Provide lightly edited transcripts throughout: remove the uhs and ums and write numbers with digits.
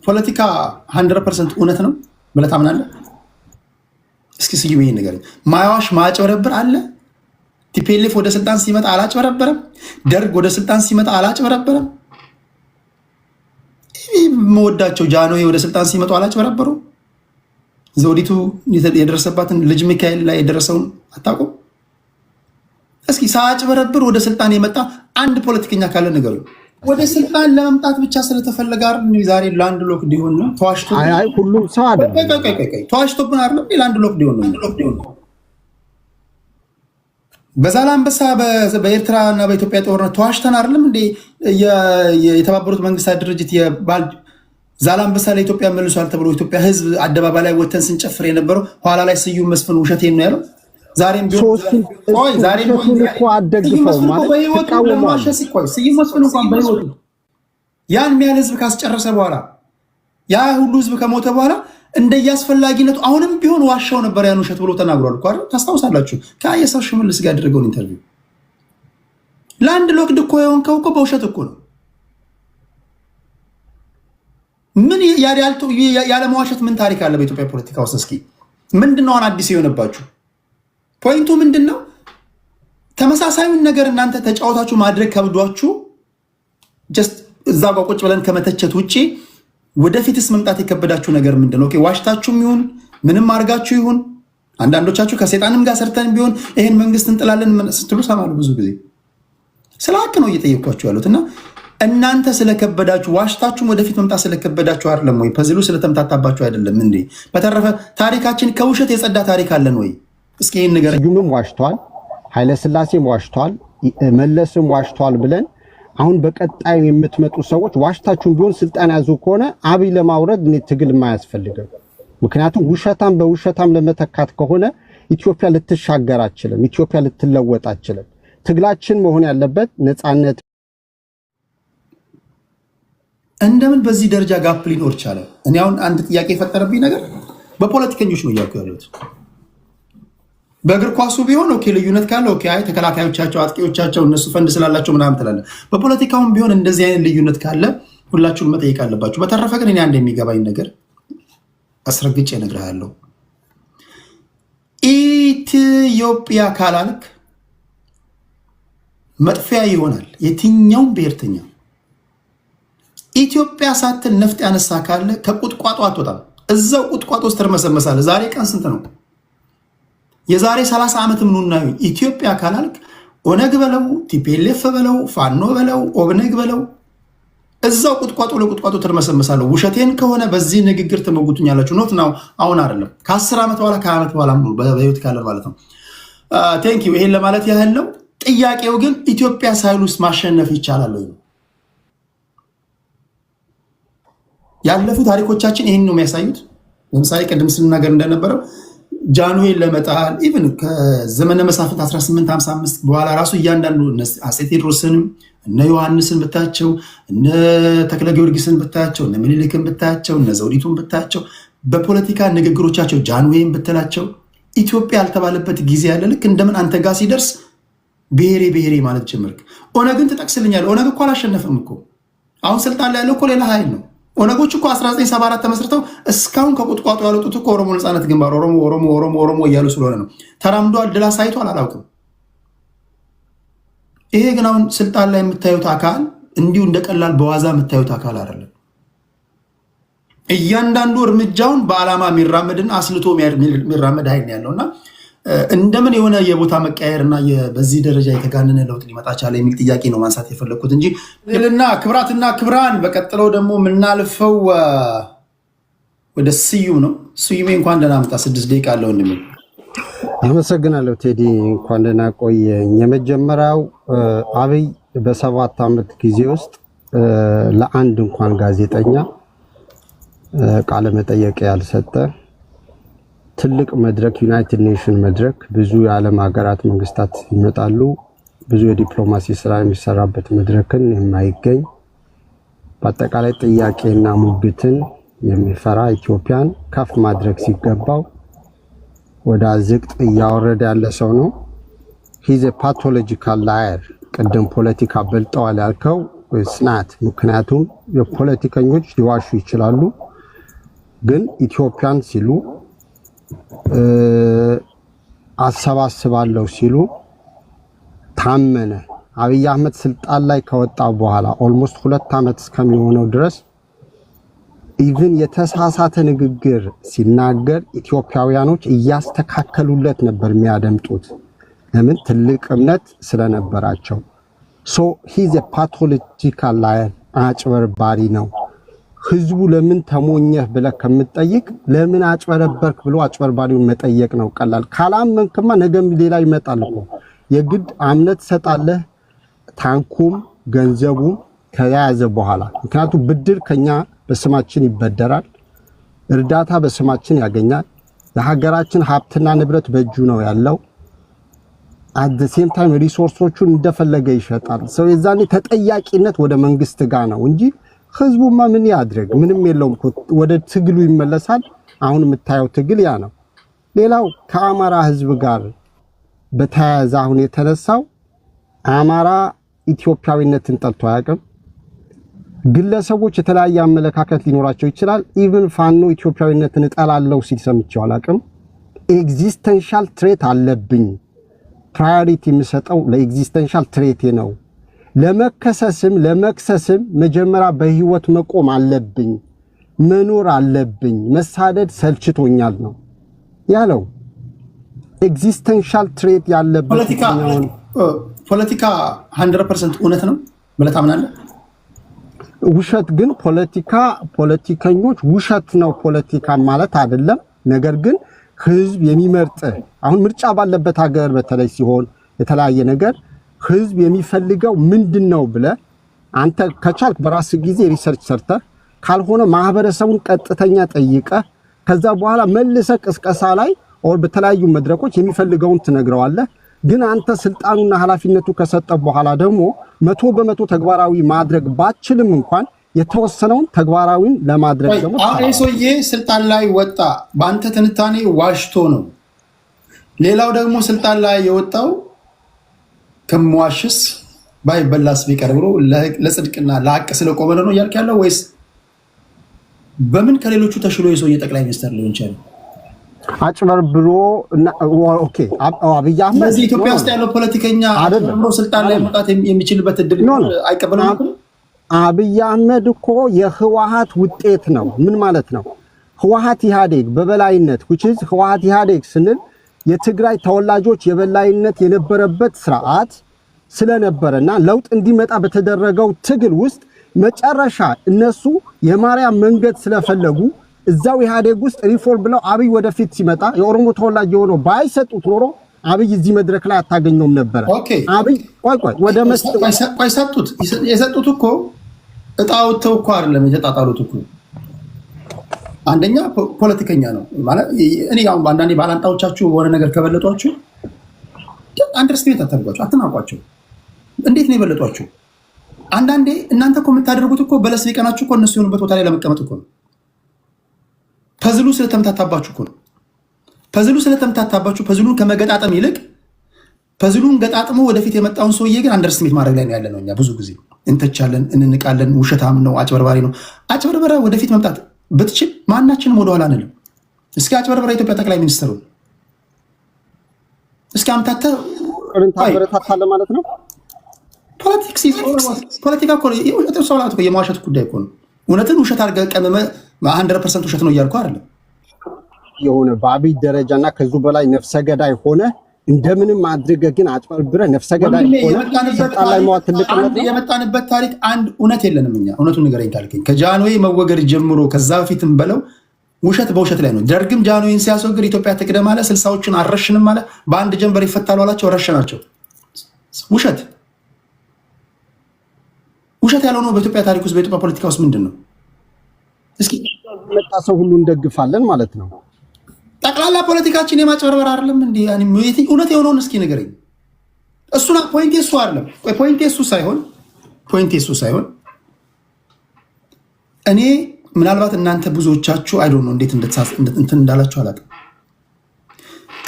ፖለቲካ 100% እውነት ነው ብለህ ታምናለህ? እስኪ ስዩም ይሄን ነገር ማያዋሽ ማጭበረብር አለ? ቲፒኤልኤፍ ወደ ስልጣን ሲመጣ አላጭበረበረም? ደርግ ወደ ስልጣን ሲመጣ አላጭበረበረም? መወዳቸው ጃንሆይ ወደ ስልጣን ሲመጡ አላጭበረበሩ? ዘውዲቱ የደረሰባትን ልጅ ሚካኤል ላይ የደረሰውን አታውቁም? እስኪ ሳያጭበረብር ወደ ስልጣን የመጣ አንድ ፖለቲከኛ ካለ ነገሩ። ወደ ስልጣን ለመምጣት ብቻ ስለተፈለገ አይደል ዛሬ ላንድ ሎክ ዲሆን ነው ተዋሽቶ። አይ ሁሉም ሰው አይደለም ተዋሽቶብን አይደለም ላንድ ሎክ ዲሆን ነው። በዛላምበሳ በኤርትራ እና በኢትዮጵያ ጦርነት ተዋሽተን አይደለም እንዴ? የተባበሩት መንግስታት ድርጅት ዛላምበሳ ለኢትዮጵያ መልሷል ተብሎ ኢትዮጵያ ህዝብ አደባባይ ላይ ወተን ስንጨፍር የነበረው ኋላ ላይ ስዩም መስፍን ውሸቴን ነው ያለው። ዛሬም ቢሆን እኮ አደግፈው ማለት ስዩም መስፍን እንኳን በህይወቱ ያን የሚያህል ህዝብ ካስጨረሰ በኋላ ያ ሁሉ ህዝብ ከሞተ በኋላ እንደየአስፈላጊነቱ አሁንም ቢሆን ዋሻው ነበር ያን ውሸት ብሎ ተናግሯል እኮ አይደል? ታስታውሳላችሁ? ከአየሰው ሽመልስ ጋር ያደረገውን ኢንተርቪው። ላንድ ሎክድ እኮ የሆንከው እኮ በውሸት እኮ ነው። ምን ያለመዋሸት ምን ታሪክ አለ በኢትዮጵያ ፖለቲካ ውስጥ? እስኪ ምንድነው አሁን አዲስ የሆነባችሁ? ፖይንቱ ምንድነው? ተመሳሳዩን ነገር እናንተ ተጫወታችሁ ማድረግ ከብዷችሁ ጀስት እዛ ጋር ቁጭ ብለን ከመተቸት ውጪ ወደፊትስ መምጣት የከበዳችሁ ነገር ምንድነው? ኦኬ ዋሽታችሁም ይሁን ምንም አድርጋችሁ ይሁን አንዳንዶቻችሁ ከሰይጣንም ጋር ሰርተን ቢሆን ይሄን መንግስት እንጥላለን ስትሉ ሰማሉ። ብዙ ጊዜ ስለ ሀቅ ነው እየጠየኳችሁ ያሉት እና እናንተ ስለከበዳችሁ ዋሽታችሁም ወደፊት መምጣት ስለከበዳችሁ አይደለም ወይ? ፐዝሉ ስለተምታታባችሁ አይደለም እንዴ? በተረፈ ታሪካችን ከውሸት የጸዳ ታሪክ አለን ወይ? እስኪ ይሄን ነገር ስዩምም ዋሽቷል፣ ኃይለስላሴም ዋሽቷል፣ መለስም ዋሽቷል ብለን አሁን በቀጣይ የምትመጡ ሰዎች ዋሽታችሁም ቢሆን ስልጣን ያዙ ከሆነ አብይ ለማውረድ እኔ ትግል የማያስፈልግም። ምክንያቱም ውሸታም በውሸታም ለመተካት ከሆነ ኢትዮጵያ ልትሻገር አትችልም፣ ኢትዮጵያ ልትለወጥ አትችልም። ትግላችን መሆን ያለበት ነፃነት። እንደምን በዚህ ደረጃ ጋፕ ሊኖር ቻለ? እኔ አሁን አንድ ጥያቄ የፈጠረብኝ ነገር በፖለቲከኞች ነው እያልኩ ያሉት። በእግር ኳሱ ቢሆን ኦኬ ልዩነት ካለ ኦኬ አይ ተከላካዮቻቸው አጥቂዎቻቸው እነሱ ፈንድ ስላላቸው ምናምን ትላለህ። በፖለቲካውም ቢሆን እንደዚህ አይነት ልዩነት ካለ ሁላችሁም መጠየቅ አለባችሁ። በተረፈ ግን እኔ አንድ የሚገባኝ ነገር አስረግጬ እነግርሃለሁ። ኢትዮጵያ ካላልክ መጥፊያ ይሆናል የትኛውም ብሔርተኛ። ኢትዮጵያ ሳትል ነፍጥ ያነሳ ካለ ከቁጥቋጦ አትወጣም፣ እዛው ቁጥቋጦ ውስጥ ትርመሰመሳለህ። ዛሬ ቀን ስንት ነው? የዛሬ 30 ዓመት ምኑና ኢትዮጵያ ካላልክ ኦነግ በለው ቲፒኤልኤፍ በለው ፋኖ በለው ኦብነግ በለው እዛው ቁጥቋጦ ለቁጥቋጦ ትርመሰመሳለህ። ውሸቴን ከሆነ በዚህ ንግግር ትመጉቱኛላችሁ። ኖት ነው አሁን አይደለም ከ10 ዓመት በኋላ ከ20 ዓመት በኋላ በህይወት ካለ ማለት ነው። ቴንክ ዩ። ይሄን ለማለት ያህል ነው። ጥያቄው ግን ኢትዮጵያ ሳይል ውስጥ ማሸነፍ ይቻላል ወይ? ያለፉ ታሪኮቻችን ይህን ነው የሚያሳዩት። ለምሳሌ ቅድም ስንናገር እንደነበረው ጃንሆይን ለመጣል ኢቭን ከዘመነ መሳፍንት 1855 በኋላ ራሱ እያንዳንዱ አፄ ቴዎድሮስንም እነ ዮሐንስን ብታቸው እነ ተክለ ጊዮርጊስን ብታቸው እነ ምኒልክን ብታቸው እነ ዘውዲቱን ብታቸው በፖለቲካ ንግግሮቻቸው ጃንሆይን ብትላቸው ኢትዮጵያ ያልተባለበት ጊዜ ያለ ልክ እንደምን አንተ ጋር ሲደርስ ብሔሬ ብሔሬ ማለት ጀመርክ። ኦነግን ትጠቅስልኛል። ኦነግ እኮ አላሸነፈም እኮ አሁን ስልጣን ላይ ያለው እኮ ሌላ ኃይል ነው። ኦነጎች እኮ 1974 ተመስርተው እስካሁን ከቁጥቋጦ ያወጡት እኮ ኦሮሞ ነፃነት ግንባር ኦሮሞ እያሉ ስለሆነ ነው። ተራምዷል፣ ድል አሳይቷል፣ አላውቅም። ይሄ ግን አሁን ስልጣን ላይ የምታዩት አካል እንዲሁ እንደቀላል በዋዛ የምታዩት አካል አይደለም። እያንዳንዱ እርምጃውን በዓላማ የሚራመድና አስልቶ የሚራመድ ኃይል ያለውና እንደምን የሆነ የቦታ መቀየርና በዚህ ደረጃ የተጋነነ ለውጥ ሊመጣ ቻለ የሚል ጥያቄ ነው ማንሳት የፈለግኩት እንጂ ልና ክብራትና ክብራን። በቀጥለው ደግሞ የምናልፈው ወደ ስዩም ነው። ስዩሜ እንኳን ደህና መጣ። 6 ደቂቃ አለው እንደምን። አመሰግናለሁ ቴዲ፣ እንኳን ደህና ቆየኝ። የመጀመሪያው አብይ በ7 ዓመት ጊዜ ውስጥ ለአንድ እንኳን ጋዜጠኛ ቃለ መጠየቅ ያልሰጠ ትልቅ መድረክ ዩናይትድ ኔሽን መድረክ ብዙ የዓለም ሀገራት መንግስታት ይመጣሉ። ብዙ የዲፕሎማሲ ስራ የሚሰራበት መድረክን የማይገኝ በአጠቃላይ ጥያቄና ሙግትን የሚፈራ ኢትዮጵያን ከፍ ማድረግ ሲገባው ወደ አዝቅጥ እያወረደ ያለ ሰው ነው። ሂዝ ፓቶሎጂካል ላየር። ቅድም ፖለቲካ በልጠዋል ያልከው ስናት ምክንያቱም የፖለቲከኞች ሊዋሹ ይችላሉ ግን ኢትዮጵያን ሲሉ አሰባስባለሁ ሲሉ ታመነ አብይ አህመድ ስልጣን ላይ ከወጣ በኋላ ኦልሞስት 2 ዓመት እስከሚሆነው ድረስ ኢቭን የተሳሳተ ንግግር ሲናገር ኢትዮጵያውያኖች እያስተካከሉለት ነበር የሚያደምጡት ለምን ትልቅ እምነት ስለነበራቸው so he's a pathological liar አጭበርባሪ ነው ህዝቡ ለምን ተሞኘህ ብለህ ከምትጠይቅ ለምን አጭበረበርክ ብሎ አጭበርባሪውን መጠየቅ ነው ቀላል ካላመንክማ ነገም ሌላ ይመጣል እኮ የግድ አምነት ሰጣለህ ታንኩም ገንዘቡም ከያዘ በኋላ ምክንያቱም ብድር ከኛ በስማችን ይበደራል እርዳታ በስማችን ያገኛል የሀገራችን ሀብትና ንብረት በእጁ ነው ያለው at the same time ሪሶርሶቹን እንደፈለገ ይሸጣል ሰው የዛኔ ተጠያቂነት ወደ መንግስት ጋር ነው እንጂ ህዝቡማ ምን ያድርግ ምንም የለውም ወደ ትግሉ ይመለሳል አሁን የምታየው ትግል ያ ነው ሌላው ከአማራ ህዝብ ጋር በተያያዘ አሁን የተነሳው አማራ ኢትዮጵያዊነትን ጠልቶ አያውቅም ግለሰቦች የተለያየ አመለካከት ሊኖራቸው ይችላል ኢቭን ፋኖ ኢትዮጵያዊነትን እጠላለሁ ሲል ሰምቼው አላውቅም ኤግዚስተንሻል ትሬት አለብኝ ፕራዮሪቲ የሚሰጠው ለኤግዚስተንሻል ትሬት ነው ለመክሰስም መጀመሪያ በህይወት መቆም አለብኝ መኖር አለብኝ መሳደድ ሰልችቶኛል ነው ያለው ኤግዚስተንሻል ትሬት ያለበት ፖለቲካ 100% እውነት ነው ማለት አምናለሁ ውሸት ግን ፖለቲከኞች ውሸት ነው ፖለቲካ ማለት አይደለም ነገር ግን ህዝብ የሚመርጥ አሁን ምርጫ ባለበት ሀገር በተለይ ሲሆን የተለያየ ነገር ህዝብ የሚፈልገው ምንድነው ብለ አንተ ከቻልክ በራስ ጊዜ ሪሰርች ሰርተ ካልሆነ ማህበረሰቡን ቀጥተኛ ጠይቀ ከዛ በኋላ መልሰ ቅስቀሳ ላይ ኦር በተለያዩ መድረኮች የሚፈልገውን ትነግረዋለህ ግን አንተ ስልጣኑና ኃላፊነቱ ከሰጠ በኋላ ደግሞ 100% ተግባራዊ ማድረግ ባችልም እንኳን የተወሰነውን ተግባራዊን ለማድረግ ደግሞ አሬሶዬ ስልጣን ላይ ወጣ በአንተ ትንታኔ ዋሽቶ ነው ሌላው ደግሞ ስልጣን ላይ የወጣው ከመዋሽስ ባይበላስ ቢቀር ብሎ ለጽድቅና ለሐቅ ስለቆመ ነው ያልክ ያለው ወይስ በምን ከሌሎቹ ተሽሎ የሰውዬ ጠቅላይ ሚኒስትር ሊሆን ይችላል አጭበርብሮ ኦኬ አብይ አህመድ እዚህ ኢትዮጵያ ውስጥ ያለው ፖለቲከኛ አጭበርብሮ ስልጣን ላይ መውጣት የሚችልበት እድል አይቀበልም አብይ አህመድ እኮ የህወሓት ውጤት ነው ምን ማለት ነው ህወሓት ኢህአዴግ በበላይነት which is ህወሓት ኢህአዴግ ስንል የትግራይ ተወላጆች የበላይነት የነበረበት ስርዓት ስለነበረና ለውጥ እንዲመጣ በተደረገው ትግል ውስጥ መጨረሻ እነሱ የማርያም መንገድ ስለፈለጉ እዛው ኢህአዴግ ውስጥ ሪፎርም ብለው አብይ ወደፊት ሲመጣ የኦሮሞ ተወላጅ የሆነው ባይሰጡት ኖሮ አብይ እዚህ መድረክ ላይ አታገኘውም ነበር አብይ ቆይ ወደ ሰጡት የሰጡት እኮ እጣውተው እኮ አይደለም የተጣጣሉት እኮ አንደኛ ፖለቲከኛ ነው ማለት እኔ ያው አንዳንዴ ባላንጣዎቻችሁ ወደ ነገር ከበለጧችሁ አንደርስቲሜት አታርጓቸው አትናቋቸው እንዴት ነው የበለጧችሁ አንዳንዴ እናንተ እኮ የምታደርጉት እኮ በለስ ቢቀናችሁ እኮ እነሱ የሆኑበት ቦታ ላይ ለመቀመጥ እኮ ነው ፐዝሉ ስለተምታታባችሁ እኮ ነው ፐዝሉን ከመገጣጠም ይልቅ ፐዝሉን ገጣጥሞ ወደፊት የመጣውን ሰውዬ ግን አንደርስቲሜት ማድረግ ላይ ነው ያለነው እኛ ብዙ ጊዜ እንተቻለን እንንቃለን ውሸታም ነው አጭበርባሪ ነው አጭበርበራ ወደፊት መምጣት ብትችል ማናችንም ወደኋላ አንልም እስኪ አጭበርበራ ኢትዮጵያ ጠቅላይ ሚኒስትሩ እስኪ አምታተ ታበረታታለ ማለት ነው ፖለቲካ እኮ የውሸት ሰውላት እኮ የማዋሸት ጉዳይ እኮ ነው እውነትን ውሸት አድርገህ ቀመመ 100% ውሸት ነው እያልኩ አይደለም የሆነ በአብይ ደረጃና ከዙ በላይ ነፍሰ ገዳይ ሆነ እንደምንም አድርገ ግን አጭበርብረ ነፍሰ ገዳይ ሆነ ስልጣን ላይ መዋል ትልቅነት ነው የመጣንበት ታሪክ አንድ እውነት የለንም እኛ እውነቱን ንገረኝ ካልከኝ ከጃንሆይ መወገድ ጀምሮ ከዛ በፊትም በለው ውሸት በውሸት ላይ ነው ደርግም ጃንሆይን ሲያስወግድ ኢትዮጵያ ትቅደም አለ 60ዎችን አረሽንም አለ በአንድ ጀንበር ይፈታሉ አላቸው ረሽናቸው ውሸት ያለው ነው በኢትዮጵያ ታሪክ ውስጥ በኢትዮጵያ ፖለቲካ ውስጥ ምንድነው እስኪ መጣ ሰው ሁሉ እንደግፋለን ማለት ነው ጠቅላላ ፖለቲካችን የማጭበርበር አይደለም እንዴ ያኒ እውነት የሆነውን እስኪ ንገረኝ እሱና ፖይንት እሱ አይደለም ፖይንት እሱ ሳይሆን እኔ ምናልባት እናንተ ብዙዎቻችሁ አይ ዶንት ኖ እንዴት እንትን እንዳላችሁ አላውቅም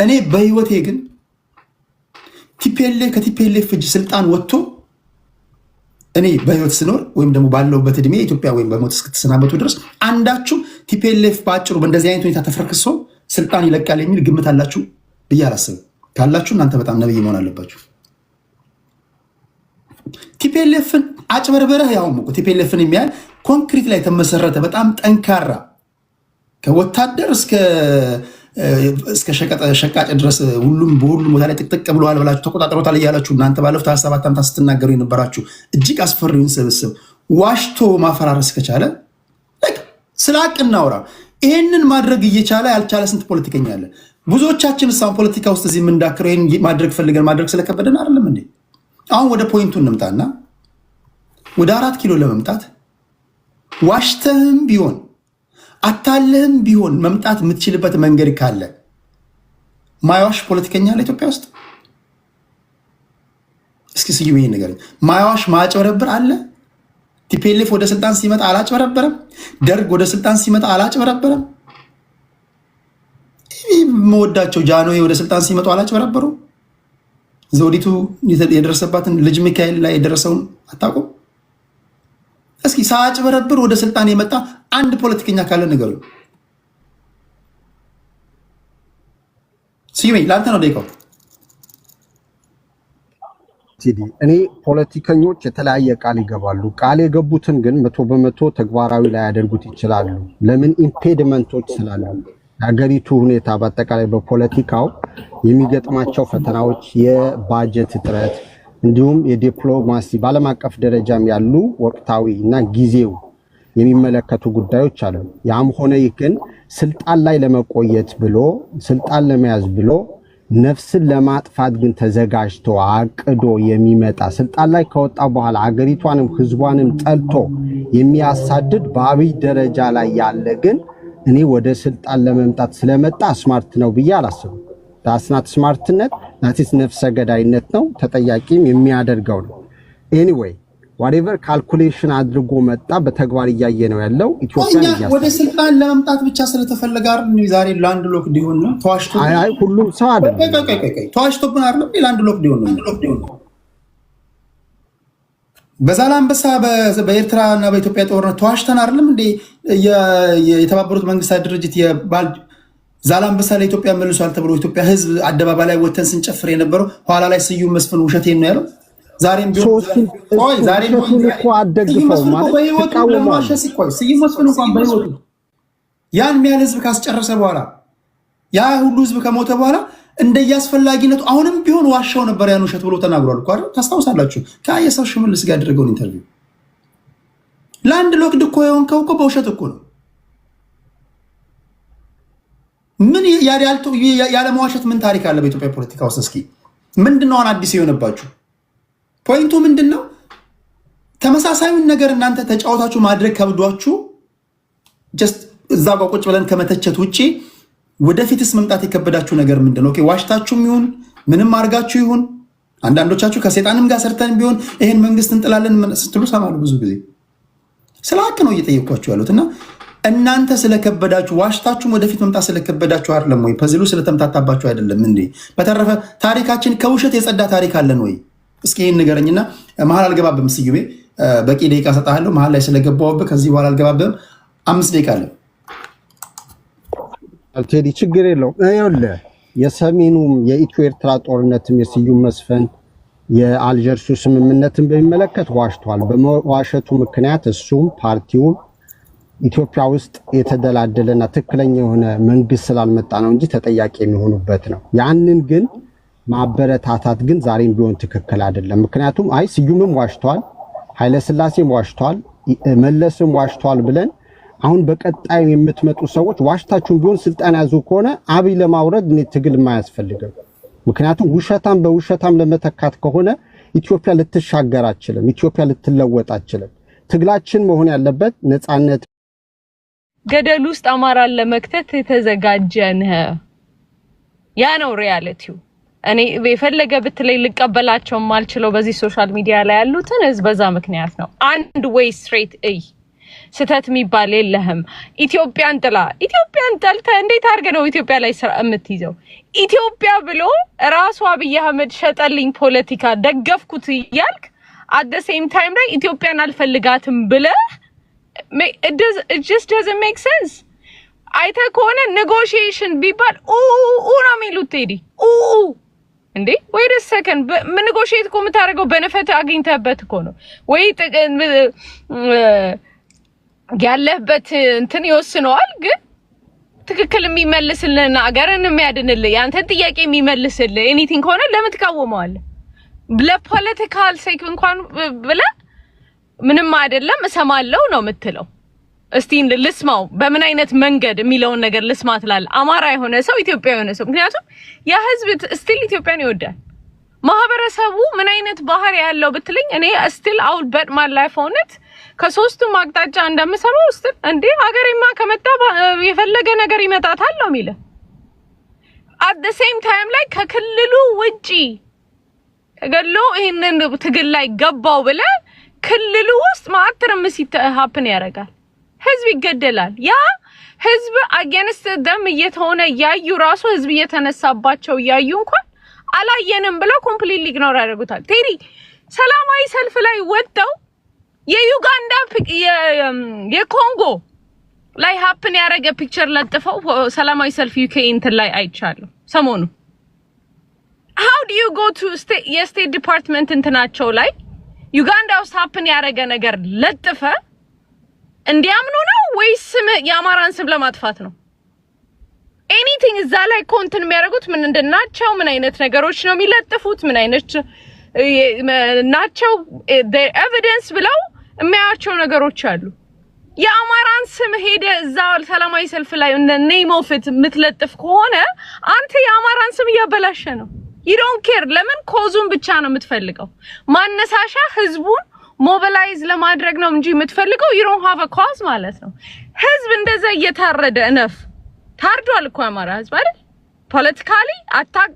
እኔ በህይወቴ ግን ከቲፒኤልኤፍ እጅ ስልጣን ወጥቶ እኔ በህይወት ስኖር ወይም ደግሞ ባለውበት እድሜ ኢትዮጵያ ወይም በሞት እስክትሰናበቱ ድረስ አንዳችሁ ቲፒኤልኤፍ በአጭሩ በእንደዚህ አይነት ሁኔታ ተፈርክሶ ስልጣን ይለቃል የሚል ግምት አላችሁ ብዬ አላስብም። ካላችሁ እናንተ በጣም ነብይ መሆን አለባችሁ። ቲፒኤልኤፍን አጭበርበረህ ያው ቲፒኤልኤፍን የሚያህል ኮንክሪት ላይ ተመሰረተ በጣም ጠንካራ ከወታደር እስከ ሸቃጭ ድረስ ሁሉም በሁሉም ቦታ ላይ ጥቅጥቅ ብለዋል ብላችሁ ተቆጣጠሮታል እያላችሁ እናንተ ባለፉት 27 ዓመታት ስትናገሩ የነበራችሁ እጅግ አስፈሪውን ስብስብ ዋሽቶ ማፈራረስ ከቻለ ስለ ሀቅ እናውራ። ይሄንን ማድረግ እየቻለ ያልቻለ ስንት ፖለቲከኛ አለ? ብዙዎቻችን ሳን ፖለቲካ ውስጥ እዚህ የምንዳክረው ይሄን ማድረግ ፈልገን ማድረግ ስለከበደን አይደለም እንዴ? አሁን ወደ ፖይንቱ እንምጣና ወደ 4 ኪሎ ለመምጣት ዋሽተህም ቢሆን አታለህም ቢሆን መምጣት የምትችልበት መንገድ ካለ ማይዋሽ ፖለቲከኛ አለ ኢትዮጵያ ውስጥ? እስኪ ስዩም ይሄን ነገር ማይዋሽ ማጭበረብር አለ? ቲፒኤልኤፍ ወደ ስልጣን ሲመጣ አላጭበረበረም? ደርግ ወደ ስልጣን ሲመጣ አላጭበረበረም? መወዳቸው ጃንሆይ ወደ ስልጣን ሲመጡ አላጭበረበሩ? ዘውዲቱ የደረሰባትን ልጅ ሚካኤል ላይ የደረሰውን አታውቁም? እስኪ ሳያጭበረብር ወደ ስልጣን የመጣ አንድ ፖለቲከኛ ካለ ነገሩ ስዩሜ ለአንተ ነው ደቂቃው። እኔ ፖለቲከኞች የተለያየ ቃል ይገባሉ። ቃል የገቡትን ግን 100% ተግባራዊ ላይ ያደርጉት ይችላሉ። ለምን? ኢምፔድመንቶች ስላሉ የሀገሪቱ ሁኔታ በአጠቃላይ በፖለቲካው የሚገጥማቸው ፈተናዎች፣ የባጀት እጥረት እንዲሁም የዲፕሎማሲ በዓለም አቀፍ ደረጃም ያሉ ወቅታዊ እና ጊዜው የሚመለከቱ ጉዳዮች አሉ። ያም ሆነ ይህ ግን ስልጣን ላይ ለመቆየት ብሎ ስልጣን ለመያዝ ብሎ ነፍስን ለማጥፋት ግን ተዘጋጅቶ አቅዶ የሚመጣ ስልጣን ላይ ከወጣ በኋላ አገሪቷንም ህዝቧንም ጠልቶ የሚያሳድድ በአብይ ደረጃ ላይ ያለ ግን እኔ ወደ ስልጣን ለመምጣት ስለመጣ ስማርት ነው ብዬ አላስብም። ዳስናት ስማርትነት ናቲስ ነፍሰ ገዳይነት ነው፣ ተጠያቂም የሚያደርገው ነው። ኤኒዌይ ዋትኤቨር ካልኩሌሽን አድርጎ መጣ፣ በተግባር እያየ ነው ያለው። ኢትዮጵያ ወደ ስልጣን ለመምጣት ብቻ ስለተፈለገ አይደል ዛሬ ላንድ ሎክ ዲሆን ነው ተዋሽቶ። አይ ሁሉም ሰው አይደለም ተዋሽቶብን አይደለም ላንድ ሎክ ዲሆን ነው። በዛላምበሳ በኤርትራ እና በኢትዮጵያ ጦርነት ተዋሽተን አይደለም እንዴ? የተባበሩት መንግስታት ድርጅት ዛላምበሳ ለኢትዮጵያ መልሷል ተብሎ ኢትዮጵያ ህዝብ አደባባይ ላይ ወተን ስንጨፍር የነበረው ኋላ ላይ ስዩም መስፍን ውሸቴን ነው ያለው። ዛሬም ቢሆን እኮ አደግፈው ማለት ስዩም መስፍን እንኳን በህይወቱ ያን የሚያህል ህዝብ ካስጨረሰ በኋላ ያ ሁሉ ህዝብ ከሞተ በኋላ እንደያስፈላጊነቱ አሁንም ቢሆን ዋሻው ነበር ያን ውሸት ብሎ ተናግሯል እኮ አይደል? ታስታውሳላችሁ? ከአየሰው ሽመልስ ጋር ያደረገውን ኢንተርቪው ላንድ ሎክድ እኮ የሆንከው እኮ በውሸት እኮ ነው። ምን ያለመዋሸት ምን ታሪክ አለ በኢትዮጵያ ፖለቲካ ውስጥ? እስኪ ምንድነው አዲስ የሆነባችሁ? ፖይንቱ ምንድነው? ተመሳሳዩን ነገር እናንተ ተጫወታችሁ ማድረግ ከብዷችሁ ጀስት እዛ ጋር ቁጭ ብለን ከመተቸት ውጪ ወደፊትስ መምጣት የከበዳችሁ ነገር ምንድነው? ኦኬ ዋሽታችሁም ይሁን ምንም አድርጋችሁ ይሁን አንዳንዶቻችሁ ከሰይጣንም ጋር ሰርተን ቢሆን ይሄን መንግስት እንጥላለን ስትሉ ሰማሉ። ብዙ ጊዜ ስለ ሀቅ ነው እየጠየኳችሁ ያሉት እና እናንተ ስለከበዳችሁ ዋሽታችሁም ወደፊት መምጣት ስለከበዳችሁ አይደለም ወይ? ፐዝሉ ስለተምታታባችሁ አይደለም እንዴ? በተረፈ ታሪካችን ከውሸት የጸዳ ታሪክ አለን ወይ? እስኪ ይህን ንገረኝና መሀል አልገባብም። ስዩሜ በቂ ደቂቃ ሰጣለሁ። መሀል ላይ ስለገባሁብህ ከዚህ በኋላ አልገባብም። 5 ደቂቃ አለ። ቴዲ ችግር የለውም። ይኸውልህ የሰሜኑም የኢትዮ ኤርትራ ጦርነትም የስዩም መስፍን የአልጀርሱ ስምምነትን በሚመለከት ዋሽቷል። በመዋሸቱ ምክንያት እሱም ፓርቲውም ኢትዮጵያ ውስጥ የተደላደለና ትክክለኛ የሆነ መንግስት ስላልመጣ ነው እንጂ ተጠያቂ የሚሆኑበት ነው። ያንን ግን ማበረታታት ግን ዛሬም ቢሆን ትክክል አይደለም። ምክንያቱም አይ ስዩምም ዋሽቷል፣ ኃይለስላሴም ዋሽቷል፣ መለስም ዋሽቷል ብለን አሁን በቀጣይ የምትመጡ ሰዎች ዋሽታችሁን ቢሆን ስልጣን ያዙ ከሆነ አብይ ለማውረድ እኔ ትግል የማያስፈልገው። ምክንያቱም ውሸታም በውሸታም ለመተካት ከሆነ ኢትዮጵያ ልትሻገር አትችልም፣ ኢትዮጵያ ልትለወጥ አትችልም። ትግላችን መሆን ያለበት ነፃነት። ገደል ውስጥ አማራን ለመክተት የተዘጋጀን ያ ነው ሪያሊቲው። እኔ የፈለገ ብትለይ ልቀበላቸው ማልችለው በዚህ ሶሻል ሚዲያ ላይ ያሉትን በዛ ምክንያት ነው። አንድ ዌይ ስትሬት ስተት የሚባል የለህም። ኢትዮጵያን ጠልተ እንዴት አድርገ ነው ኢትዮጵያ ላይ ስራ የምትይዘው? ኢትዮጵያ ብሎ ራሱ አብይ አህመድ ሸጠልኝ ፖለቲካ ደገፍኩት እያልክ at the same time ላይ ኢትዮጵያን አልፈልጋትም ብለህ it just doesn't make sense አይተ ከሆነ negotiation ቢባል ነው የሚሉት ቴዲ እንዴ wait a second negotiate እኮ የምታደርገው benefit አግኝተህበት እኮ ነው ወይ ያለህበት እንትን ይወስነዋል ግን ትክክል የሚመልስልህና አገርን የሚያድንልህ ያንተን ጥያቄ የሚመልስልህ anything ሆነ ለምን ትቃወመዋለህ ለፖለቲካል ሴክ እንኳን ብለ ምንም አይደለም እሰማለሁ ነው የምትለው እስቲ ልስማው በምን አይነት መንገድ የሚለውን ነገር ልስማት ላል አማራ የሆነ ሰው ኢትዮጵያዊ የሆነ ሰው ምክንያቱም ያ ህዝብ ስቲል ኢትዮጵያን ይወዳል ማህበረሰቡ ምን አይነት ባህሪ ያለው ብትልኝ እኔ ስቲል አውል በት ማይ ላይፍ ኦን ኢት ከሶስቱም አቅጣጫ እንደምሰማው ስቲል እንዴ ሀገሬማ ከመጣ የፈለገ ነገር ይመጣታል ነው የሚለው at the same time ላይ ከክልሉ ውጪ ተገሎ ይሄንን ትግል ላይ ገባው ብለ ክልሉ ውስጥ ማትርምስ happen ያረጋል ህዝብ ይገደላል ያ ህዝብ against them እየተሆነ ያዩ ራሱ ህዝብ እየተነሳባቸው ያዩ እንኳን አላየንም ብለው completely ignore ያደርጉታል ቴሪ ሰላማዊ ሰልፍ ላይ ወጣው የዩጋንዳ የኮንጎ ላይ happen ያረገ ፒክቸር ለጥፈው ሰላማዊ ሰልፍ ዩኬ እንትን ላይ አይቻለሁ ሰሞኑ how do you go to state department እንትናቸው ላይ ዩጋንዳ ውስጥ happen ያረገ ነገር ለጥፈ እንዲያምኑ ነው ወይስ የአማራን ስም ለማጥፋት ነው anything እዛ ላይ ኮንተንት የሚያደርጉት ምን እንደናቸው ምን አይነት ነገሮች ነው የሚለጥፉት ምን አይነት ናቸው the evidence ብለው የሚያያቸው ነገሮች አሉ የአማራን ስም ሄደ እዛ ሰላማዊ ሰልፍ ላይ እንደ name of it ምትለጥፍ ከሆነ አንተ የአማራን ስም ያበላሸ ነው you don't care ለምን ኮዙን ብቻ ነው የምትፈልገው ማነሳሻ ህዝቡን ሞቢላይዝ ለማድረግ ነው እንጂ የምትፈልገው you don't have a cause ማለት ነው ህዝብ እንደዛ እየታረደ እነፍ ታርዷል እኮ አማራ ህዝብ አይደል ፖለቲካሊ አታክ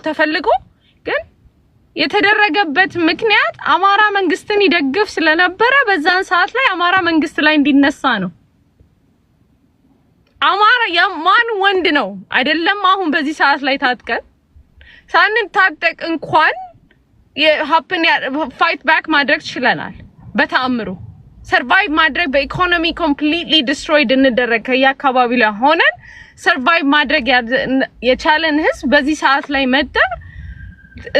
ተፈልጎ ግን የተደረገበት ምክንያት አማራ መንግስትን ይደግፍ ስለነበረ በዛን ሰዓት ላይ አማራ መንግስት ላይ እንዲነሳ ነው አማራ የማን ወንድ ነው አይደለም አሁን በዚህ ሰዓት ላይ ታጥቀን ሳንታጠቅ እንኳን የሀፕን ፋይት ባክ ማድረግ ይችላል በተአምሩ ሰርቫይቭ ማድረግ በኢኮኖሚ ኮምፕሊትሊ ዲስትሮይድ እንደረከ ያካባቢ ላይ ሆነን ሰርቫይቭ ማድረግ የቻለን ህዝብ በዚህ ሰዓት ላይ መጣ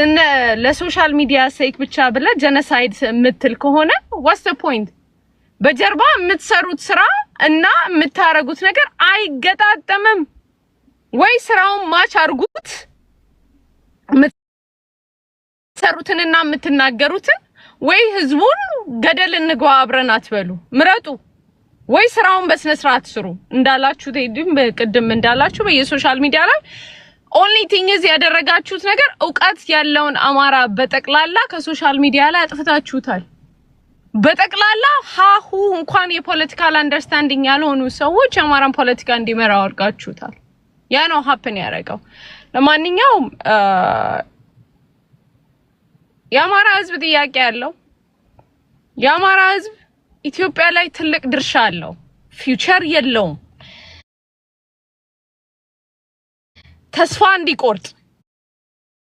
እነ ለሶሻል ሚዲያ ሴክ ብቻ ብለ ጀነሳይድ ምትል ከሆነ what's the point በጀርባ የምትሰሩት ስራ እና የምታረጉት ነገር አይገጣጠምም ወይ ስራውን ማች አርጉት የምትሰሩትንና የምትናገሩትን ወይ ህዝቡን ገደል እንግባ አብረን አትበሉ ምረጡ ወይ ስራውን በስነ ስርዓት ስሩ እንዳላችሁ ተይድም በቅድም እንዳላችሁ በየሶሻል ሚዲያ ላይ only thing is ያደረጋችሁት ነገር ዕውቀት ያለውን አማራ በጠቅላላ ከሶሻል ሚዲያ ላይ አጥፍታችሁታል በጠቅላላ ሃሁ እንኳን የፖለቲካል አንደርስታንዲንግ ያልሆኑ ሰዎች አማራን ፖለቲካ እንዲመራው አድርጋችሁታል ያ ነው happen ያደረገው ለማንኛውም የአማራ ህዝብ ጥያቄ ያለው የአማራ ህዝብ ኢትዮጵያ ላይ ትልቅ ድርሻ አለው ፊውቸር የለውም ተስፋ እንዲቆርጥ